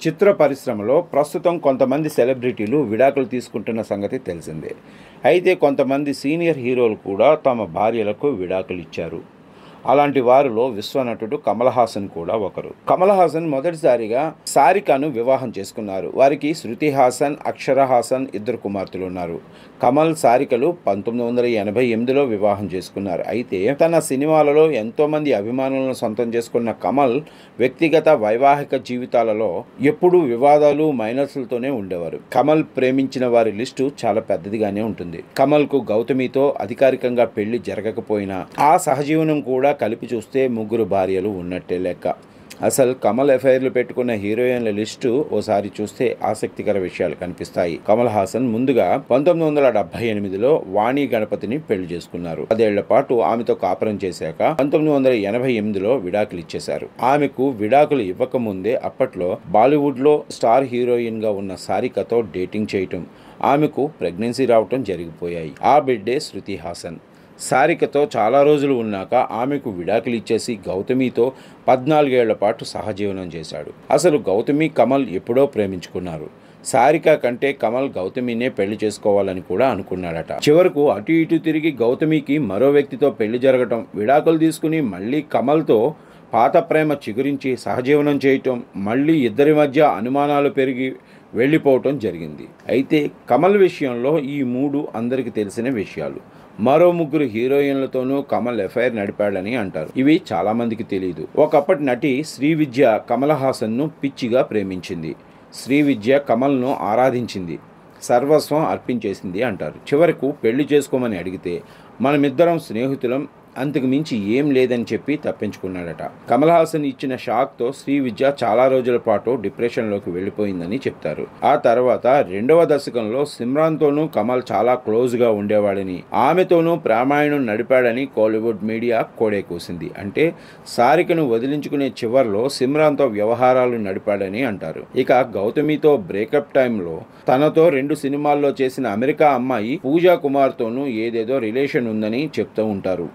చిత్ర పరిశ్రమలో ప్రస్తుతం కొంతమంది సెలబ్రిటీలు విడాకులు తీసుకుంటున్న సంగతి తెలిసిందే. అయితే కొంతమంది సీనియర్ హీరోలు కూడా తమ భార్యలకు విడాకులు ఇచ్చారు. అలాంటి వారిలో విశ్వనటుడు కమల్ హాసన్ కూడా ఒకరు. కమల్ హాసన్ మొదటిసారిగా సారికను వివాహం చేసుకున్నారు. వారికి శృతి హాసన్, అక్షర హాసన్ ఇద్దరు కుమార్తెలు ఉన్నారు. కమల్ సారికలు 1988లో వివాహం చేసుకున్నారు. అయితే తన సినిమాలలో ఎంతో మంది అభిమానులను సొంతం చేసుకున్న కమల్ వ్యక్తిగత వైవాహిక జీవితాలలో ఎప్పుడూ వివాదాలు మైనస్లతోనే ఉండేవారు. కమల్ ప్రేమించిన వారి లిస్టు చాలా పెద్దదిగానే ఉంటుంది. కమల్కు గౌతమితో అధికారికంగా పెళ్లి జరగకపోయినా ఆ సహజీవనం కూడా కలిపి చూస్తే 3 భార్యలు ఉన్నట్టే లెక్క. అసలు కమల్ ఎఫ్ఐఆర్లు పెట్టుకున్న హీరోయిన్ల లిస్టు ఓసారి చూస్తే ఆసక్తికర విషయాలు కనిపిస్తాయి. కమల్ హాసన్ ముందుగా 1978లో వాణి గణపతిని పెళ్లి చేసుకున్నారు. 10 ఏళ్ల పాటు ఆమెతో కాపురం చేశాక 1988లో విడాకులు ఇచ్చేశారు. ఆమెకు విడాకులు ఇవ్వకముందే అప్పట్లో బాలీవుడ్లో స్టార్ హీరోయిన్ గా ఉన్న సారికతో డేటింగ్ చేయటం, ఆమెకు ప్రెగ్నెన్సీ రావటం జరిగిపోయాయి. ఆ బిడ్డే శృతి హాసన్. సారికతో చాలా రోజులు ఉన్నాక ఆమెకు విడాకులు ఇచ్చేసి గౌతమితో 14 ఏళ్ల పాటు సహజీవనం చేశాడు. అసలు గౌతమి కమల్ ఎప్పుడో ప్రేమించుకున్నారు. సారిక కంటే కమల్ గౌతమినే పెళ్లి చేసుకోవాలని కూడా అనుకున్నాడట. చివరకు అటు ఇటు తిరిగి గౌతమికి మరో వ్యక్తితో పెళ్లి జరగటం, విడాకులు తీసుకుని మళ్ళీ కమల్తో పాత ప్రేమ చిగురించి సహజీవనం చేయటం, మళ్ళీ ఇద్దరి మధ్య అనుమానాలు పెరిగి వెళ్ళిపోవటం జరిగింది. అయితే కమల్ విషయంలో ఈ 3 అందరికీ తెలిసిన విషయాలు. మరో 3 హీరోయిన్లతోనూ కమల్ ఎఫ్ఐఆర్ నడిపాడని అంటారు. ఇవి చాలా మందికి తెలియదు. ఒకప్పటి నటి శ్రీవిద్య కమల్ హాసన్ను పిచ్చిగా ప్రేమించింది. శ్రీవిద్య కమల్ను ఆరాధించింది, సర్వస్వం అర్పించేసింది అంటారు. చివరకు పెళ్లి చేసుకోమని అడిగితే మనమిద్దరం స్నేహితులం, అంతకు మించి ఏం లేదని చెప్పి తప్పించుకున్నాడట. కమల్ హాసన్ ఇచ్చిన షాక్తో శ్రీవిద్య చాలా రోజుల పాటు డిప్రెషన్లోకి వెళ్ళిపోయిందని చెప్తారు. ఆ తర్వాత 2వ దశకంలో సిమ్రాన్తోనూ కమల్ చాలా క్లోజ్గా ఉండేవాడని, ఆమెతోనూ ప్రేమాయణం నడిపాడని కోలీవుడ్ మీడియా కోడే కూసింది. అంటే సారికను వదిలించుకునే చివర్లో సిమ్రాన్తో వ్యవహారాలు నడిపాడని అంటారు. ఇక గౌతమితో బ్రేకప్ టైంలో తనతో 2 సినిమాల్లో చేసిన అమెరికా అమ్మాయి పూజా కుమార్తోనూ ఏదేదో రిలేషన్ ఉందని చెప్తూ ఉంటారు.